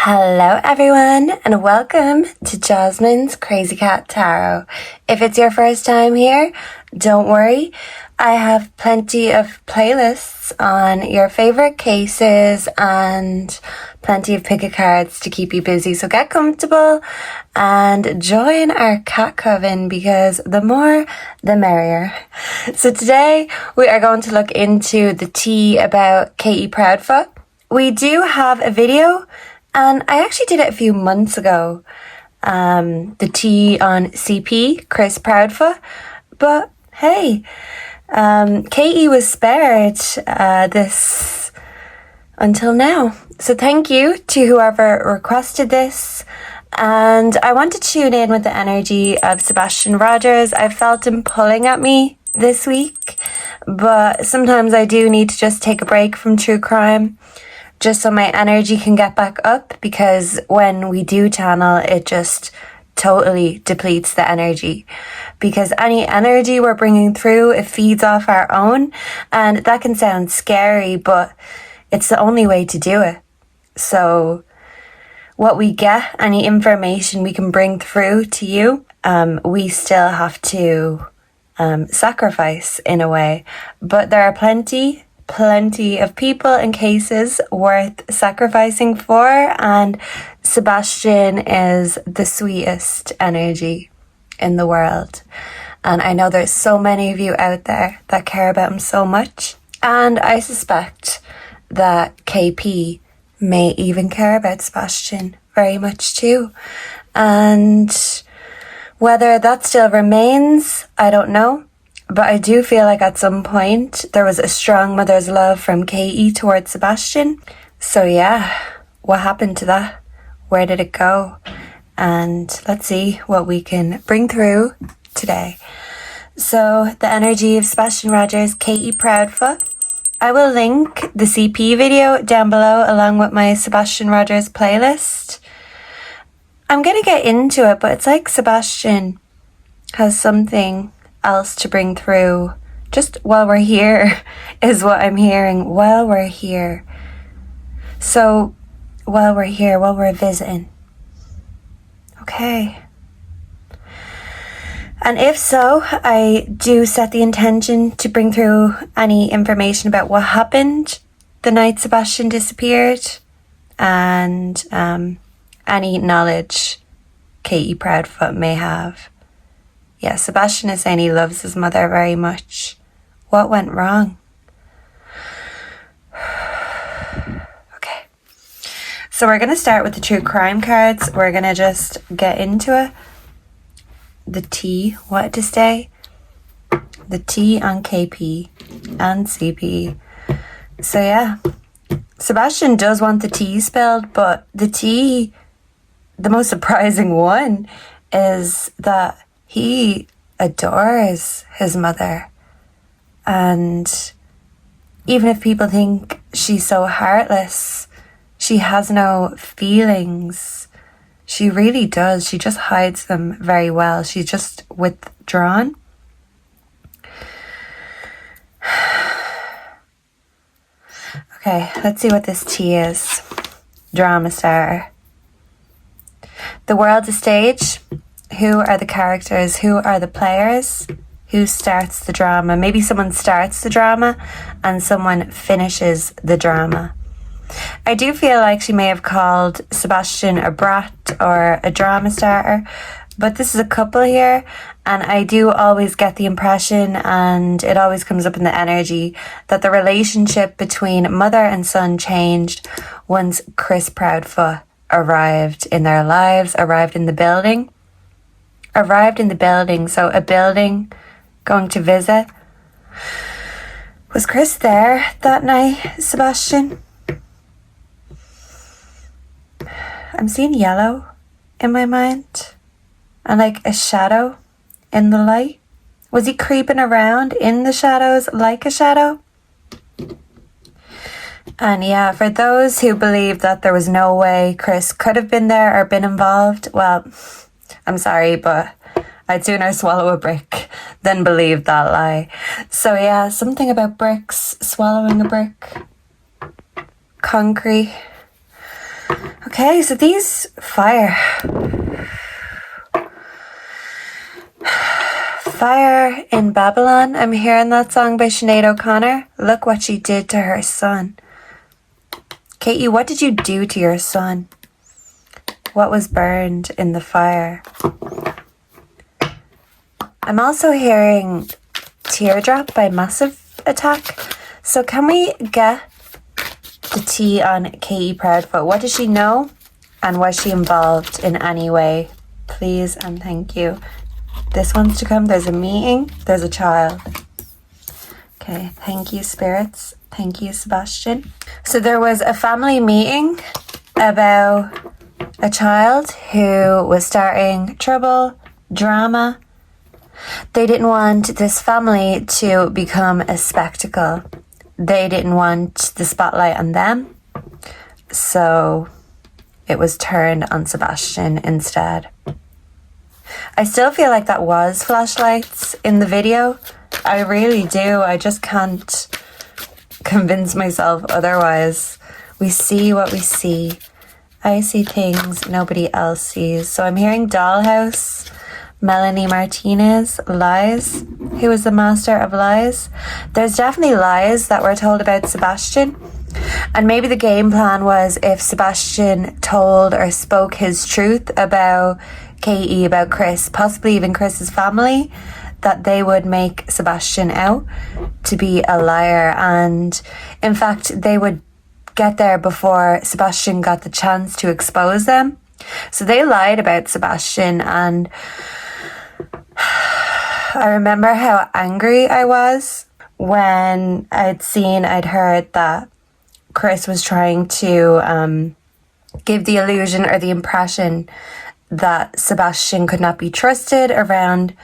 Hello everyone and welcome to Jasmine's Crazy Cat Tarot. If it's your first time here, don't worry. I have plenty of playlists on your favorite cases and plenty of pick a cards to keep you busy. So get comfortable and join our cat coven because the more the merrier. So today we are going to look into the tea about Katie Proudfoot. We do have a video and I actually did it a few months ago. The tea on CP, Chris Proudfoot. But hey, Katie was spared this until now. So thank you to whoever requested this. And I want to tune in with the energy of Sebastian Rogers. I felt him pulling at me this week. But sometimes I do need to just take a break from true crime, just so my energy can get back up, because when we do channel, it just totally depletes the energy. Because any energy we're bringing through, it feeds off our own, and that can sound scary, but it's the only way to do it. So what we get, any information we can bring through to you, we still have to sacrifice in a way. But there are plenty of people and cases worth sacrificing for, and Sebastian is the sweetest energy in the world. And I know there's so many of you out there that care about him so much, and I suspect that KP may even care about Sebastian very much too. And whether that still remains, I don't know. But I do feel like at some point there was a strong mother's love from Katie towards Sebastian. So yeah, what happened to that? Where did it go? And let's see what we can bring through today. So the energy of Sebastian Rogers, Katie Proudfoot. I will link the CP video down below along with my Sebastian Rogers playlist. I'm going to get into it, but it's like Sebastian has something else to bring through just while we're here is what I'm hearing. While we're here. So while we're here, while we're visiting. Okay. And if so, I do set the intention to bring through any information about what happened the night Sebastian disappeared, and any knowledge Katie Proudfoot may have. Yeah, Sebastian is saying he loves his mother very much. What went wrong? Okay. So we're going to start with the true crime cards. We're going to just get into it. The T, what to say? The T on KP and CP. So yeah, Sebastian does want the T spelled, but the T, the most surprising one, is that he adores his mother. And even if people think she's so heartless, she has no feelings. She really does. She just hides them very well. She's just withdrawn. Okay, let's see what this T is. Drama starter. The world is stage. Who are the characters? Who are the players? Who starts the drama? Maybe someone starts the drama and someone finishes the drama. I do feel like she may have called Sebastian a brat or a drama starter, but this is a couple here, and I do always get the impression, and it always comes up in the energy, that the relationship between mother and son changed once Chris Proudfoot arrived in their lives, arrived in the building. So a building, going to visit. Was Chris there that night, Sebastian? I'm seeing yellow in my mind, and like a shadow in the light. Was he creeping around in the shadows like a shadow? And yeah, for those who believe that there was no way Chris could have been there or been involved, well, I'm sorry, but I'd sooner swallow a brick than believe that lie. So yeah, something about bricks, swallowing a brick, concrete. Okay, so these fire in Babylon. I'm hearing that song by Sinead O'Connor. Look what she did to her son. Katie, what did you do to your son? What was burned in the fire? I'm also hearing Teardrop by Massive Attack. So can we get the tea on Katie Proudfoot? What does she know? And was she involved in any way? Please and thank you. This one's to come. There's a meeting. There's a child. Okay, thank you, spirits. Thank you, Sebastian. So there was a family meeting about a child who was starting trouble, drama. They didn't want this family to become a spectacle. They didn't want the spotlight on them. So it was turned on Sebastian instead. I still feel like that was flashlights in the video. I really do. I just can't convince myself otherwise. We see what we see. I see things nobody else sees. So I'm hearing Dollhouse, Melanie Martinez, lies. Who is the master of lies? There's definitely lies that were told about Sebastian. And maybe the game plan was if Sebastian told or spoke his truth about Katie, about Chris, possibly even Chris's family, that they would make Sebastian out to be a liar. And in fact, they would get there before Sebastian got the chance to expose them. So they lied about Sebastian, and I remember how angry I was when I'd heard that Chris was trying to give the illusion or the impression that Sebastian could not be trusted around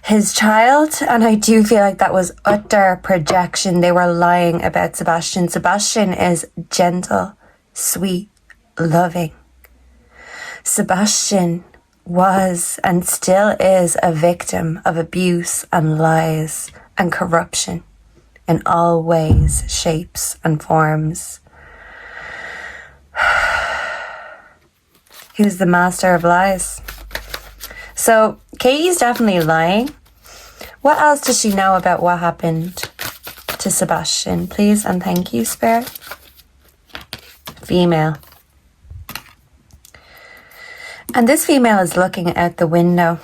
his child. And I do feel like that was utter projection. They were lying about Sebastian. Sebastian is gentle, sweet, loving. Sebastian was and still is a victim of abuse and lies and corruption in all ways, shapes and forms. He was the master of lies. So Katie's definitely lying. What else does she know about what happened to Sebastian? Please and thank you, Spirit. Female. And this female is looking out the window.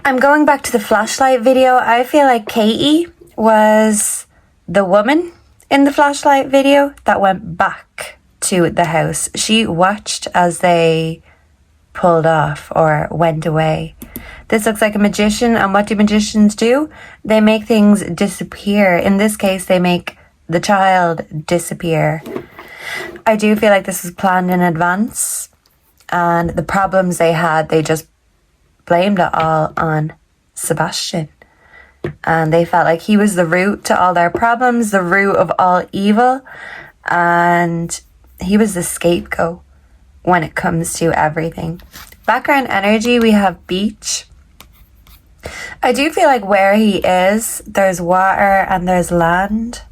I'm going back to the flashlight video. I feel like Katie was the woman in the flashlight video that went back to the house. She watched as they pulled off or went away. This looks like a magician, and what do magicians do? They make things disappear. In this case, they make the child disappear. I do feel like this was planned in advance, and the problems they had, they just blamed it all on Sebastian. And they felt like he was the root to all their problems, the root of all evil, and he was the scapegoat when it comes to everything. Background energy, we have beach. I do feel like where he is, there's water and there's land.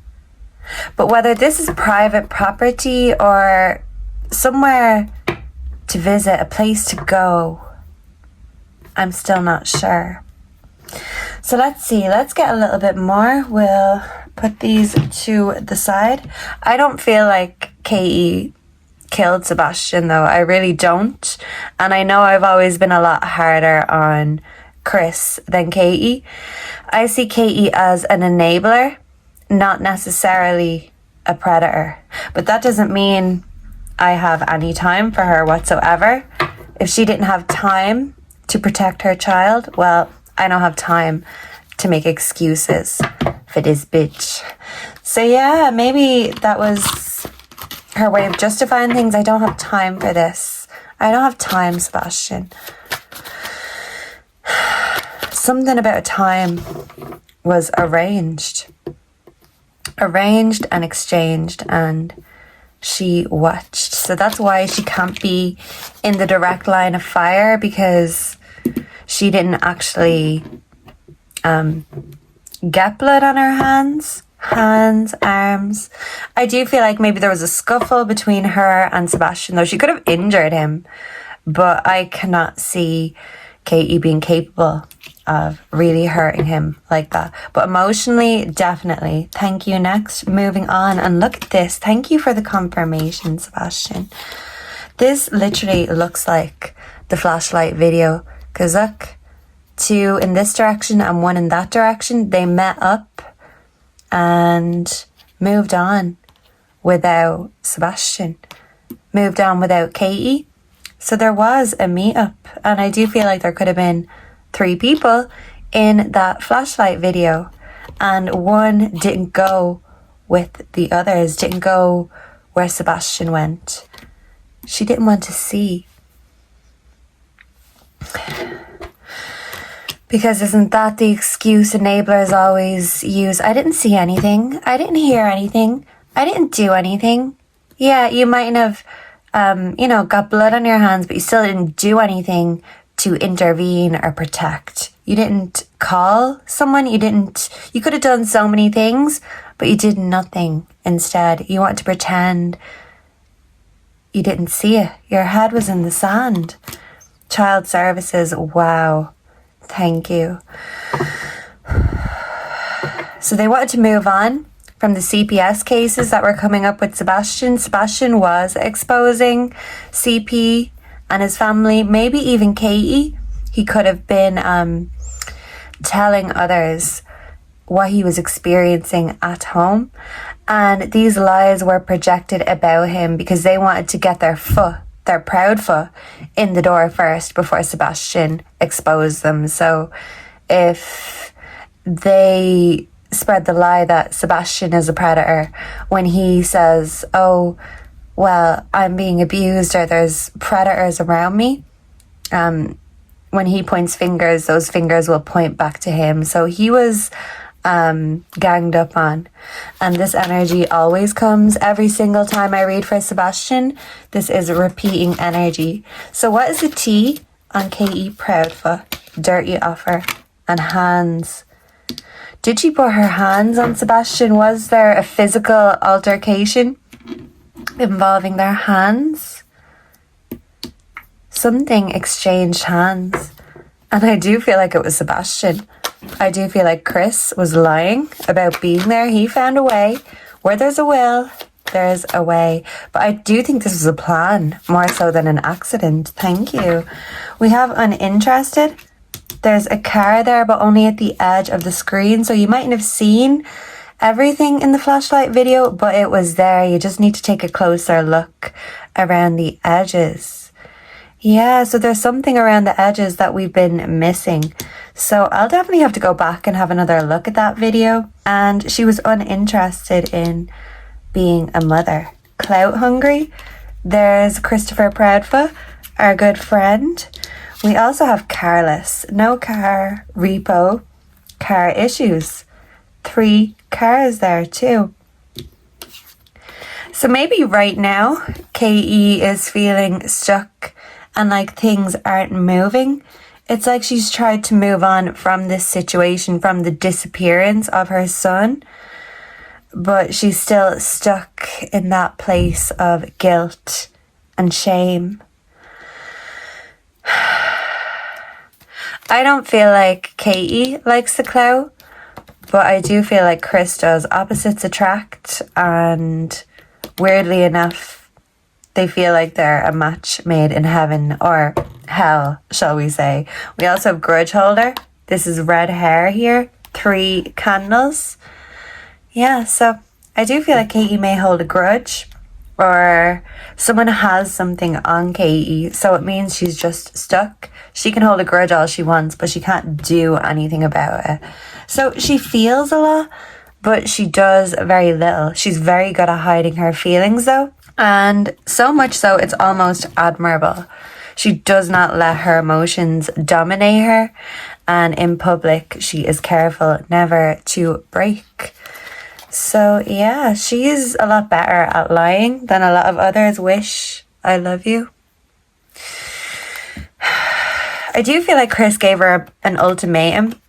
But whether this is private property or somewhere to visit, a place to go, I'm still not sure. So let's see, let's get a little bit more. We'll put these to the side. I don't feel like Katie killed Sebastian though. I really don't. And I know I've always been a lot harder on Chris than Katie. I see Katie as an enabler, not necessarily a predator. But that doesn't mean I have any time for her whatsoever. If she didn't have time to protect her child, well, I don't have time to make excuses for this bitch. So yeah, maybe that was her way of justifying things. I don't have time for this. I don't have time, Sebastian. Something about time was arranged and exchanged, and she watched. So that's why she can't be in the direct line of fire, because she didn't actually get blood on her hands. hands, arms. I do feel like maybe there was a scuffle between her and Sebastian, though she could have injured him, but I cannot see Katie being capable of really hurting him like that. But emotionally, definitely. Thank you. Next, moving on, and look at this. Thank you for the confirmation, Sebastian. This literally looks like the flashlight video, because look, two in this direction and one in that direction. They met up and moved on without Sebastian, moved on without Katie. So there was a meetup, and I do feel like there could have been 3 people in that flashlight video, and one didn't go with the others, didn't go where Sebastian went. She didn't want to see. Because isn't that the excuse enablers always use? I didn't see anything. I didn't hear anything. I didn't do anything. Yeah, you might have, got blood on your hands, but you still didn't do anything to intervene or protect. You didn't call someone. You could have done so many things, but you did nothing instead. You want to pretend you didn't see it. Your head was in the sand. Child services, wow. Thank you. So they wanted to move on from the CPS cases that were coming up with Sebastian. Sebastian was exposing CP and his family, maybe even Katie. He could have been telling others what he was experiencing at home. And these lies were projected about him because they wanted to get their proud foot in the door first before Sebastian exposed them. So if they spread the lie that Sebastian is a predator when he says, oh, well, I'm being abused or there's predators around me, when he points fingers, those fingers will point back to him. So he was ganged up on, and this energy always comes every single time I read for Sebastian. This is repeating energy. So what is the T on Katie Proudfoot? Dirty offer and hands. Did she put her hands on Sebastian? Was there a physical altercation involving their hands? Something exchanged hands, and I do feel like it was Sebastian. I do feel like Chris was lying about being there. He found a way. Where there's a will, there's a way. But I do think this was a plan, more so than an accident. Thank you. We have uninterested. There's a car there, but only at the edge of the screen. So you mightn't have seen everything in the flashlight video, but it was there. You just need to take a closer look around the edges. Yeah, so there's something around the edges that we've been missing. So I'll definitely have to go back and have another look at that video. And she was uninterested in being a mother. Clout hungry. There's Christopher Proudfoot, our good friend. We also have carless. No car, repo, car issues. 3 cars there too. So maybe right now, KE is feeling stuck and like things aren't moving. It's like she's tried to move on from this situation, from the disappearance of her son, but she's still stuck in that place of guilt and shame. I don't feel like Katie likes the clout, but I do feel like Chris does. Opposites attract, and weirdly enough, they feel like they're a match made in heaven or hell, shall we say. We also have grudge holder. This is red hair here. 3 candles. Yeah, so I do feel like Katie may hold a grudge, or someone has something on Katie, so it means she's just stuck. She can hold a grudge all she wants, but she can't do anything about it. So she feels a lot, but she does very little. She's very good at hiding her feelings though. And so much so, it's almost admirable. She does not let her emotions dominate her. And in public, she is careful never to break. So yeah, she's a lot better at lying than a lot of others wish. I love you. I do feel like Chris gave her an ultimatum.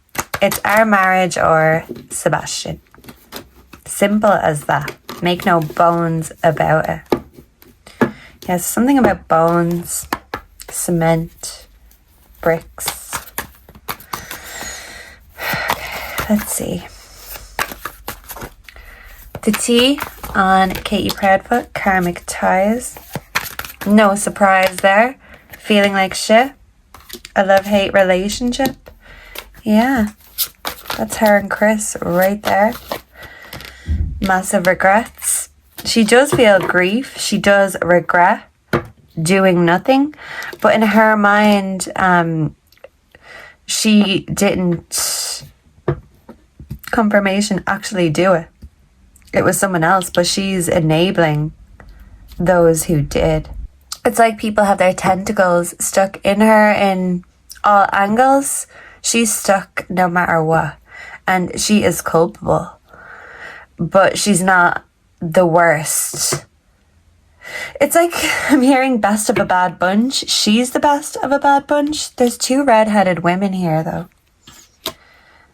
It's our marriage or Sebastian. Simple as that. Make no bones about it. Yes, something about bones, cement, bricks. Let's see. The T on Katie Proudfoot, karmic ties. No surprise there. Feeling like shit. A love-hate relationship. Yeah, that's her and Chris right there. Massive regrets. She does feel grief. She does regret doing nothing. But in her mind, she didn't, confirmation, actually do it. It was someone else, but she's enabling those who did. It's like people have their tentacles stuck in her in all angles. She's stuck no matter what. And she is culpable. But she's not the worst. It's like I'm hearing best of a bad bunch. She's the best of a bad bunch. There's 2 redheaded women here, though.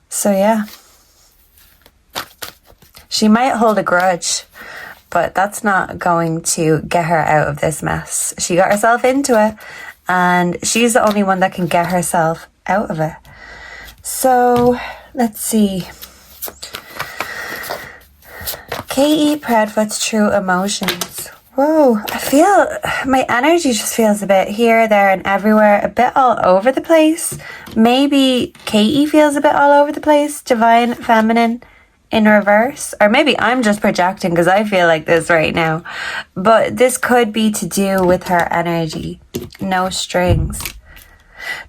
So, yeah. She might hold a grudge, but that's not going to get her out of this mess. She got herself into it, and she's the only one that can get herself out of it. So, let's see. Katie Proudfoot's true emotions. Whoa, I feel my energy just feels a bit here, there, and everywhere, a bit all over the place. Maybe Katie feels a bit all over the place. Divine Feminine in reverse, or maybe I'm just projecting because I feel like this right now, but this could be to do with her energy. No strings.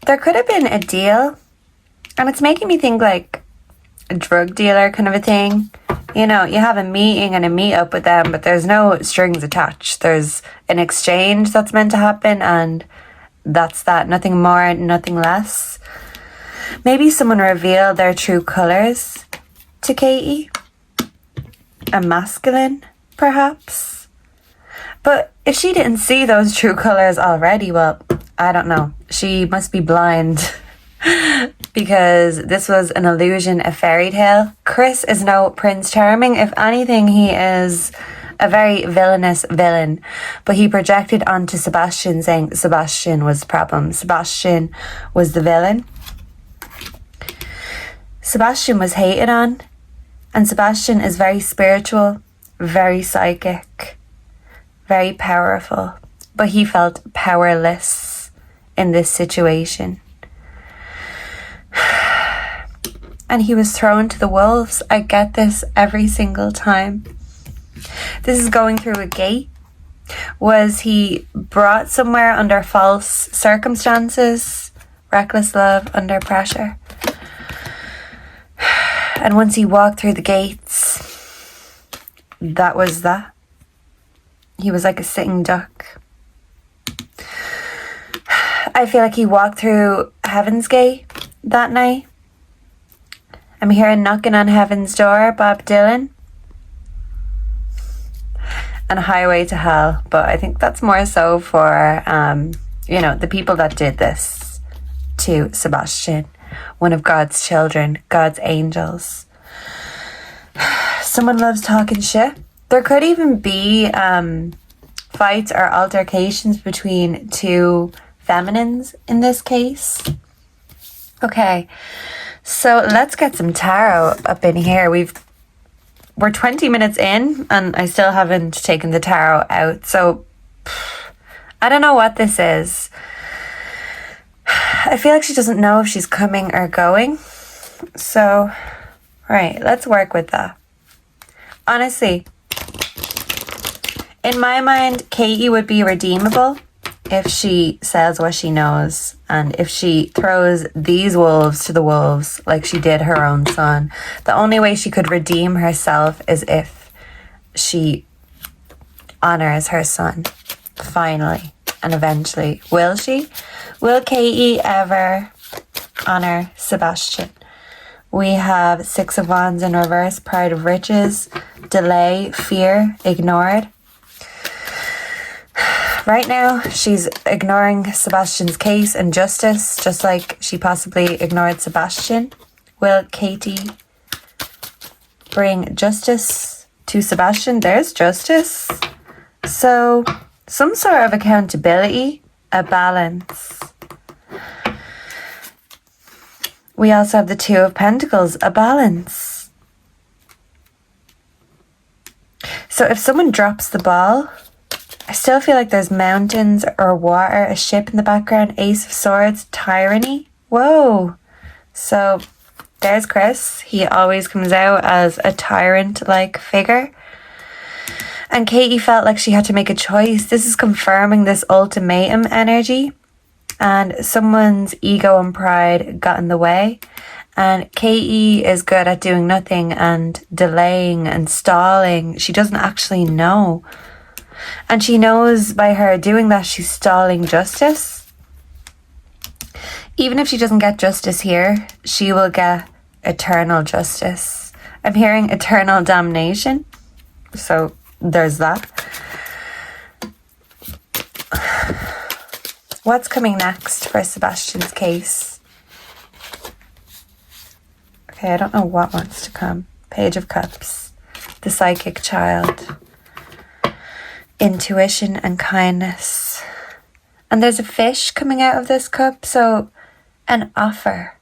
There could have been a deal, and it's making me think like a drug dealer kind of a thing. You know, you have a meeting and a meet up with them, but there's no strings attached. There's an exchange that's meant to happen, and that's that. Nothing more, nothing less. Maybe someone revealed their true colors to Katie. A masculine, perhaps. But if she didn't see those true colors already, well, I don't know. She must be blind. Because this was an illusion, a fairy tale. Chris is no Prince Charming. If anything, he is a very villainous villain. But he projected onto Sebastian, saying Sebastian was the problem. Sebastian was the villain. Sebastian was hated on. And Sebastian is very spiritual, very psychic, very powerful. But he felt powerless in this situation. And he was thrown to the wolves. I get this every single time. This is going through a gate. Was he brought somewhere under false circumstances? Reckless love under pressure? And once he walked through the gates, that was that. He was like a sitting duck. I feel like he walked through Heaven's Gate that night. I'm hearing knocking on heaven's door, Bob Dylan. And Highway to Hell. But I think that's more so for, the people that did this to Sebastian. One of God's children, God's angels. Someone loves talking shit. There could even be fights or altercations between 2 feminines in this case. Okay, so let's get some tarot up in here. We're 20 minutes in and I still haven't taken the tarot out. So I don't know what this is. I feel like she doesn't know if she's coming or going. So, right, let's work with that. Honestly, in my mind, Katie would be redeemable if she says what she knows and if she throws these wolves to the wolves like she did her own son. The only way she could redeem herself is if she honors her son, finally and eventually. Will she? Will Katie ever honor Sebastian? We have 6 of Wands in reverse, Pride of Riches, delay, fear, ignored. Right now, she's ignoring Sebastian's case and justice, just like she possibly ignored Sebastian. Will Katie bring justice to Sebastian. There's justice. So some sort of accountability, a balance. We also have the Two of Pentacles, a balance. So if someone drops the ball, I still feel like there's mountains or water, a ship in the background, Ace of Swords, tyranny. Whoa. So there's Chris. He always comes out as a tyrant-like figure. And Katie felt like she had to make a choice. This is confirming this ultimatum energy. And someone's ego and pride got in the way. And Katie is good at doing nothing and delaying and stalling. She doesn't actually know. And she knows by her doing that, she's stalling justice. Even if she doesn't get justice here, she will get eternal justice. I'm hearing eternal damnation. So there's that. What's coming next for Sebastian's case? Okay, I don't know what wants to come. Page of Cups. The psychic child. Intuition and kindness. And there's a fish coming out of this cup, so an offer.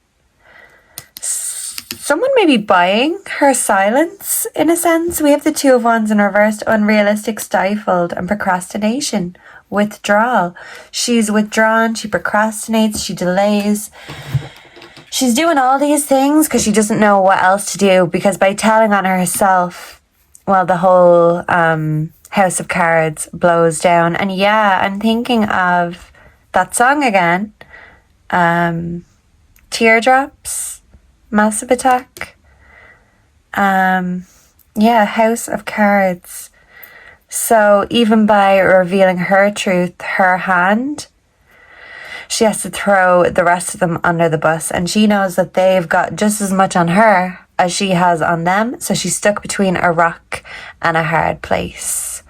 Someone may be buying her silence, in a sense. We have the Two of Wands in reversed, unrealistic, stifled, and procrastination. Withdrawal. She's withdrawn, she procrastinates, she delays. She's doing all these things because she doesn't know what else to do, because by telling on herself, well, the whole House of Cards blows down. And yeah, I'm thinking of that song again. Teardrops, Massive Attack. Yeah, House of Cards. So even by revealing her truth, her hand, she has to throw the rest of them under the bus. And she knows that they've got just as much on her as she has on them. So she's stuck between a rock and a hard place.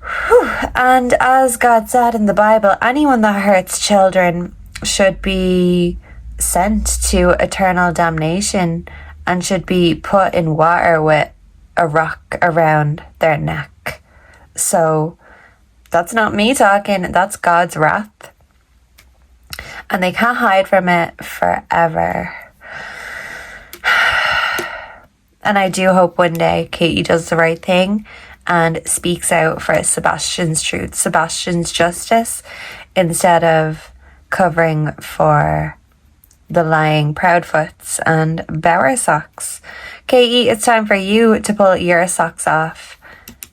Whew. And as God said in the Bible, anyone that hurts children should be sent to eternal damnation and should be put in water with a rock around their neck. So that's not me talking, that's God's wrath. And they can't hide from it forever. And I do hope one day Katie does the right thing and speaks out for Sebastian's truth, Sebastian's justice, instead of covering for the lying Proudfoots and Bowersocks. Katie, it's time for you to pull your socks off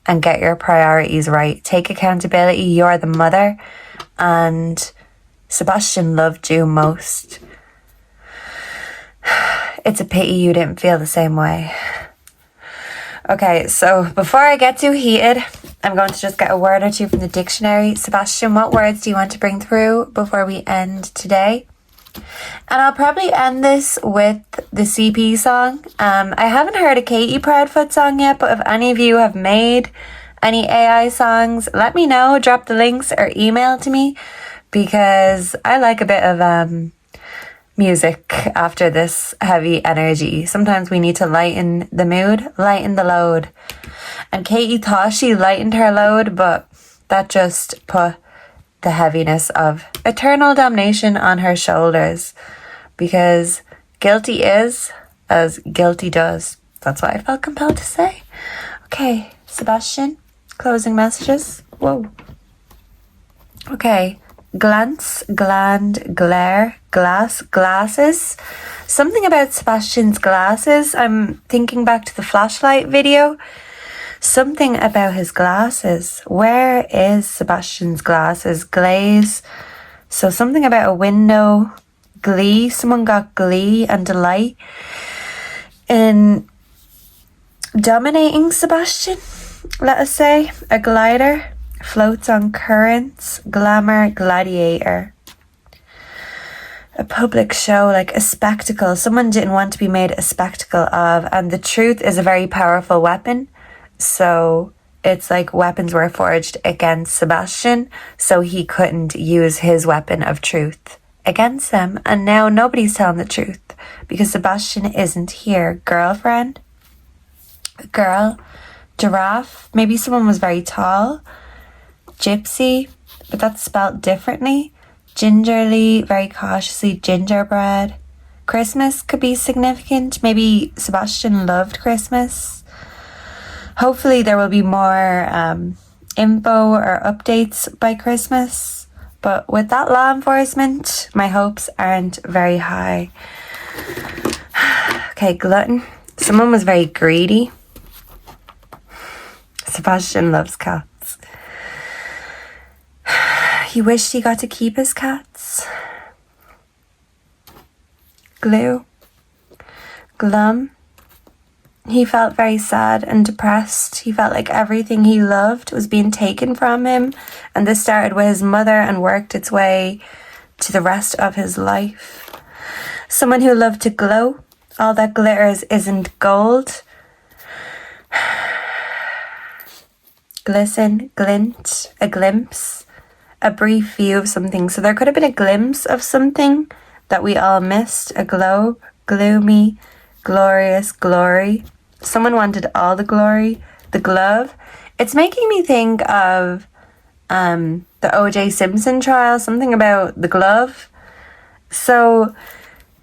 and get your priorities right. Take accountability. You're the mother, and Sebastian loved you most. It's a pity you didn't feel the same way. Okay, so before I get too heated, I'm going to just get a word or two from the dictionary. Sebastian, what words do you want to bring through before we end today? And I'll probably end this with the CP song. I haven't heard a Katie Proudfoot song yet, but if any of you have made any AI songs, let me know. Drop the links or email to me, because I like a bit of music after this heavy energy. Sometimes we need to lighten the mood, lighten the load. And Katie thought she lightened her load, but that just put the heaviness of eternal damnation on her shoulders, because guilty is as guilty does. That's what I felt compelled to say. Okay, Sebastian, closing messages. Whoa. Okay, glance, gland, glare, glass, glasses. Something about Sebastian's glasses. I'm thinking back to the flashlight video. Something about his glasses. Where is Sebastian's glasses? Glaze. So something about a window. Glee. Someone got glee and delight in dominating Sebastian, let us say. A glider. Floats on currents. Glamour. Gladiator. A public show, like a spectacle. Someone didn't want to be made a spectacle of. And the truth is a very powerful weapon. So it's like weapons were forged against Sebastian, so he couldn't use his weapon of truth against them, and now nobody's telling the truth because Sebastian isn't here. Girlfriend? Girl? Giraffe? Maybe someone was very tall. Gypsy? But that's spelt differently. Gingerly, very cautiously, gingerbread. Christmas could be significant. Maybe Sebastian loved Christmas. Hopefully there will be more info or updates by Christmas. But with that law enforcement, my hopes aren't very high. Okay, glutton. Someone was very greedy. Sebastian loves cats. He wished he got to keep his cats. Glue. Glum. He felt very sad and depressed. He felt like everything he loved was being taken from him. And this started with his mother and worked its way to the rest of his life. Someone who loved to glow. All that glitters isn't gold. Glisten, glint, a glimpse, a brief view of something. So there could have been a glimpse of something that we all missed. A globe, gloomy, glorious, glory. Someone wanted all the glory. The glove. It's making me think of the O.J. Simpson trial, something about the glove. So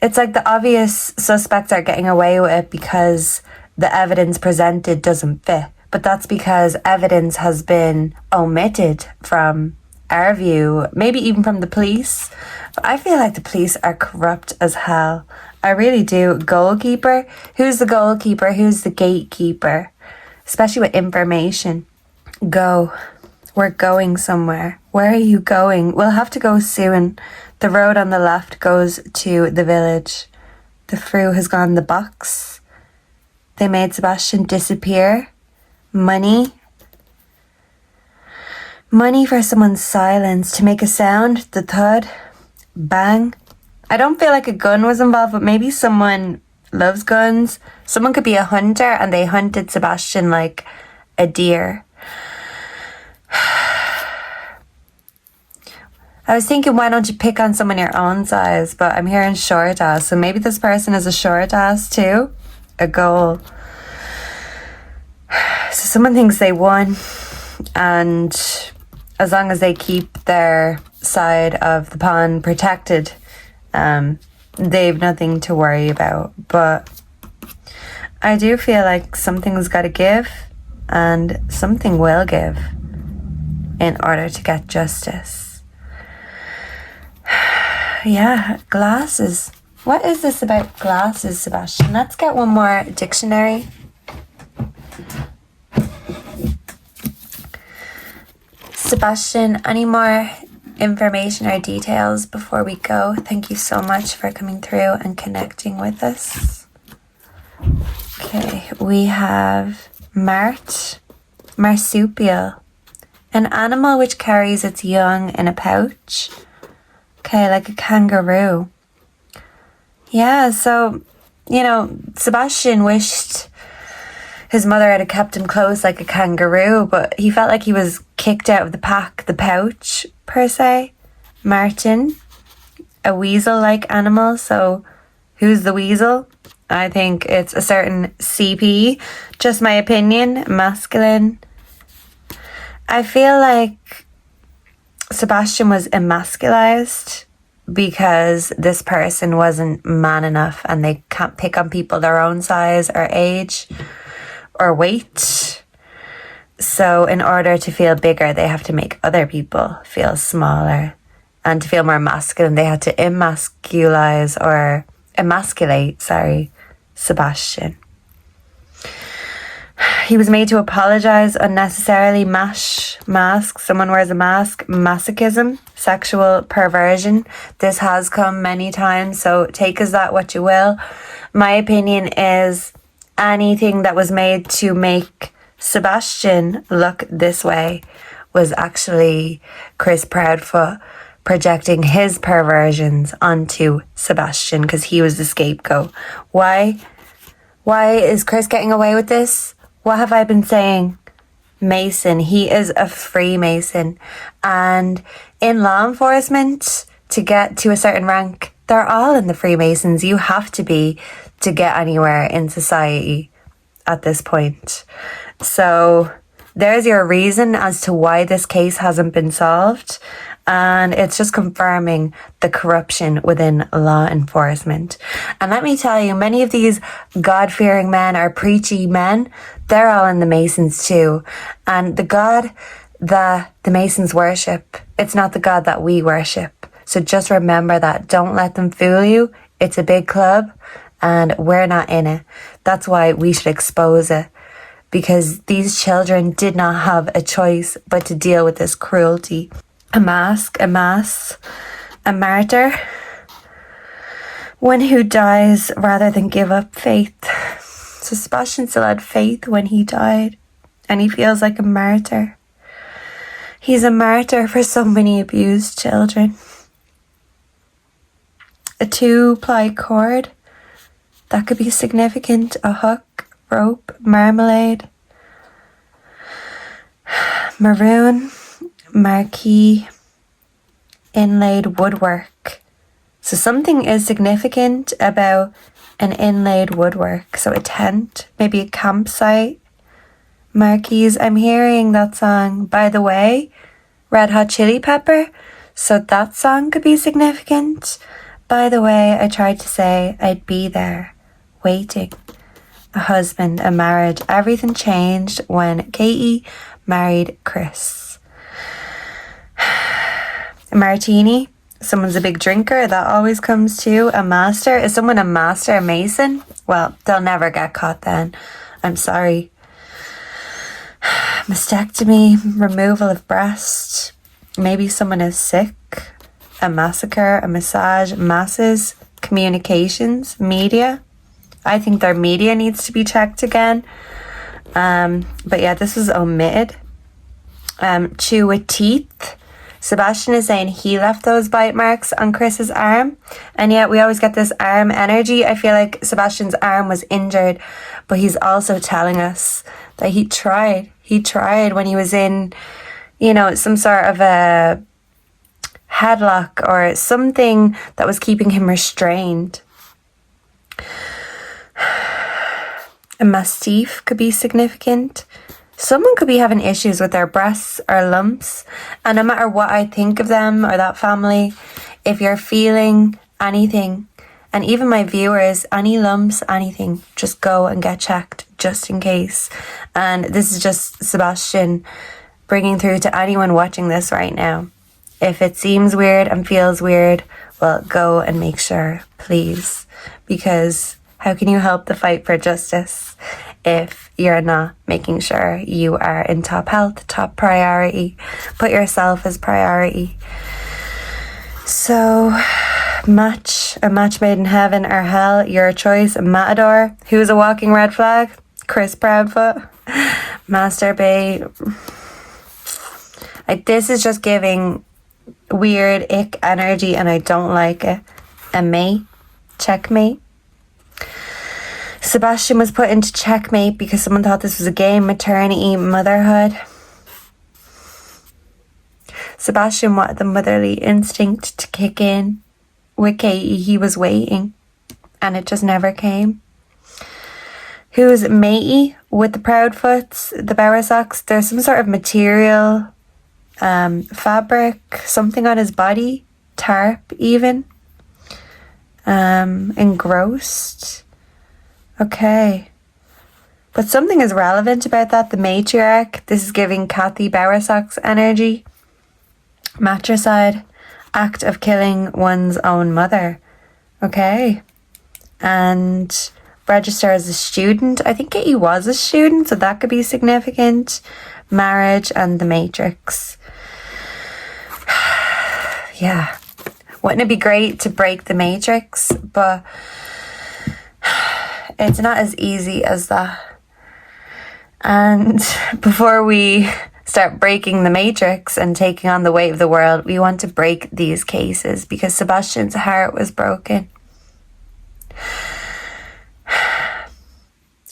it's like the obvious suspects are getting away with it because the evidence presented doesn't fit. But that's because evidence has been omitted from our view, maybe even from the police. But I feel like the police are corrupt as hell. I really do. Goalkeeper? Who's the goalkeeper? Who's the gatekeeper? Especially with information. Go. We're going somewhere. Where are you going? We'll have to go soon. The road on the left goes to the village. The fruit has gone in the box. They made Sebastian disappear. Money. Money for someone's silence. To make a sound. The thud. Bang. I don't feel like a gun was involved, but maybe someone loves guns. Someone could be a hunter and they hunted Sebastian like a deer. I was thinking, why don't you pick on someone your own size? But I'm hearing short ass, so maybe this person is a short ass too. A goal. So someone thinks they won, and as long as they keep their side of the pond protected, they've nothing to worry about. But I do feel like something's got to give, and something will give in order to get justice. Yeah, glasses. What is this about glasses, Sebastian? Let's get one more dictionary. Sebastian, any more information or details before we go? Thank you so much for coming through and connecting with us. Okay, we have marsupial, an animal which carries its young in a pouch. Okay, like a kangaroo. Yeah, so, Sebastian wished his mother had kept him close like a kangaroo, but he felt like he was kicked out of the pack, the pouch, per se. Martin, a weasel-like animal, so who's the weasel? I think it's a certain CP, just my opinion, masculine. I feel like Sebastian was emasculized because this person wasn't man enough and they can't pick on people their own size or age or weight. So in order to feel bigger, they have to make other people feel smaller. And to feel more masculine, they had to emasculate Sebastian. He was made to apologize unnecessarily. Mask. Someone wears a mask. Masochism. Sexual perversion. This has come many times, so take as that what you will. My opinion is anything that was made to make Sebastian look this way was actually Chris Proudfoot projecting his perversions onto Sebastian because he was the scapegoat. Why is Chris getting away with this? What have I been saying? Mason. He is a Freemason. And in law enforcement, to get to a certain rank. They're all in the Freemasons. You have to be to get anywhere in society at this point. So there's your reason as to why this case hasn't been solved. And it's just confirming the corruption within law enforcement. And let me tell you, many of these God-fearing men or preachy men, they're all in the Masons too. And the God that the Masons worship, it's not the God that we worship. So just remember that. Don't let them fool you. It's a big club and we're not in it. That's why we should expose it. Because these children did not have a choice but to deal with this cruelty. A mass, a martyr. One who dies rather than give up faith. So Sebastian still had faith when he died. And he feels like a martyr. He's a martyr for so many abused children. A 2-ply cord. That could be significant. A hook, rope, marmalade. Maroon. Marquee, inlaid woodwork. So something is significant about an inlaid woodwork. So a tent, maybe a campsite. Marquees, I'm hearing that song, By the Way, Red Hot Chili Pepper. So that song could be significant. By the way, I tried to say I'd be there, waiting. A husband, a marriage. Everything changed when Katie married Chris. A martini, someone's a big drinker, that always comes to. A master, is someone a master, a mason? Well, they'll never get caught then. I'm sorry. Mastectomy, removal of breast. Maybe someone is sick. A massacre, a massage, masses, communications, media. I think their media needs to be checked again. But yeah, this was omitted. Chew with teeth. Sebastian is saying he left those bite marks on Chris's arm. And yet we always get this arm energy. I feel like Sebastian's arm was injured. But he's also telling us that he tried. He tried when he was in, some sort of a headlock or something that was keeping him restrained. A mastiff could be significant. Someone could be having issues with their breasts or lumps. And no matter what I think of them or that family, if you're feeling anything, and even my viewers, any lumps, anything, just go and get checked just in case. And this is just Sebastian bringing through to anyone watching this right now. If it seems weird and feels weird, well, go and make sure, please. Because how can you help the fight for justice if you're not making sure you are in top health, top priority? Put yourself as priority. So, a match made in heaven or hell, your choice. Matador, who's a walking red flag? Chris Proudfoot. Masturbate. This is just giving weird ick energy and I don't like it. A mate, checkmate. Sebastian was put into checkmate because someone thought this was a game. Maternity, motherhood. Sebastian wanted the motherly instinct to kick in. With Katie, he was waiting. And it just never came. Who's matey with the Proudfoots, the Bowersocks? There's some sort of material, fabric, something on his body. Tarp, even. Engrossed. Okay. But something is relevant about that. The matriarch. This is giving Kathy Bowersock's energy. Matricide. Act of killing one's own mother. Okay. And register as a student. I think he was a student, so that could be significant. Marriage and the Matrix. Yeah. Wouldn't it be great to break the Matrix? But it's not as easy as that. And before we start breaking the Matrix and taking on the weight of the world, we want to break these cases because Sebastian's heart was broken.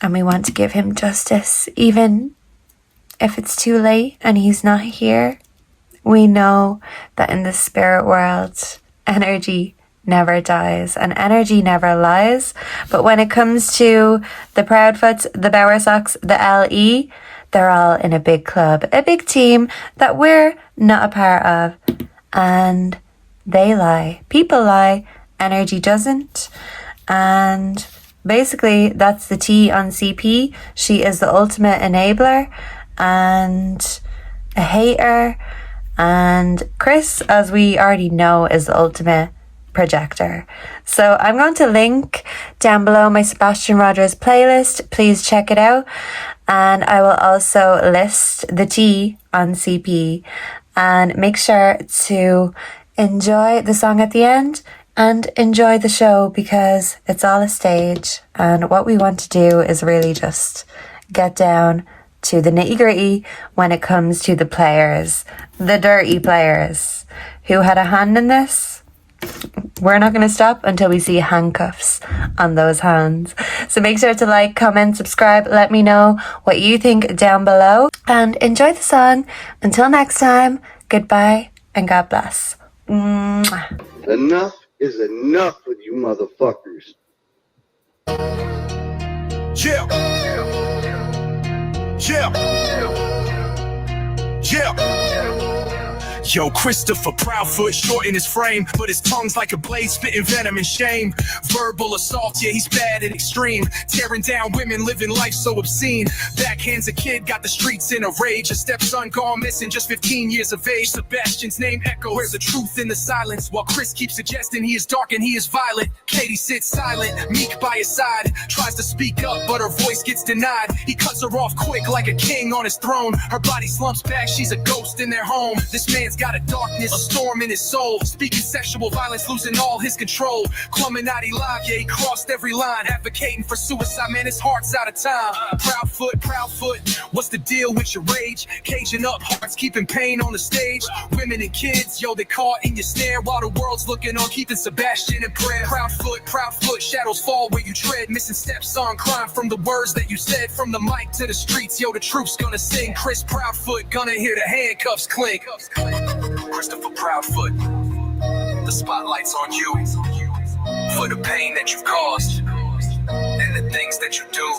And we want to give him justice, even if it's too late and he's not here. We know that in the spirit world, energy never dies and energy never lies. But when it comes to the Proudfoots, the Bowersox, the LE, they're all in a big club, a big team that we're not a part of. And they lie. People lie. Energy doesn't. And basically, that's the T on CP. She is the ultimate enabler and a hater. And Chris, as we already know, is the ultimate projector. So I'm going to link down below my Sebastian Rogers playlist. Please check it out. And I will also list the T on CP. And make sure to enjoy the song at the end and enjoy the show, because it's all a stage. And what we want to do is really just get down to the nitty gritty when it comes to the players, the dirty players who had a hand in this. We're not going to stop until we see handcuffs on those hands. So make sure to like, comment, subscribe. Let me know what you think down below and enjoy the song. Until next time, goodbye and God bless. Mwah. Enough is enough with you motherfuckers. Yeah. Yo, Christopher Proudfoot, short in his frame, but his tongue's like a blade spitting venom and shame. Verbal assault, yeah, he's bad and extreme, tearing down women, living life so obscene. Backhands a kid, got the streets in a rage. A stepson gone missing, just 15 years of age. Sebastian's name echoes, where's the truth in the silence? While Chris keeps suggesting he is dark and he is violent. Katie sits silent, meek by his side, tries to speak up, but her voice gets denied. He cuts her off quick like a king on his throne. Her body slumps back, she's a ghost in their home. This man's got a darkness, a storm in his soul, speaking sexual violence, losing all his control. Cluminati live, yeah, he crossed every line, advocating for suicide, man, his heart's out of time. Proudfoot, what's the deal with your rage? Caging up hearts, keeping pain on the stage. Women and kids, yo, they caught in your snare, while the world's looking on, keeping Sebastian in prayer. Proudfoot, shadows fall where you tread, missing steps on crime from the words that you said. From the mic to the streets, yo, the troops gonna sing. Chris Proudfoot, gonna hear the handcuffs clink. Christopher Proudfoot, the spotlight's on you for the pain that you've caused and the things that you do.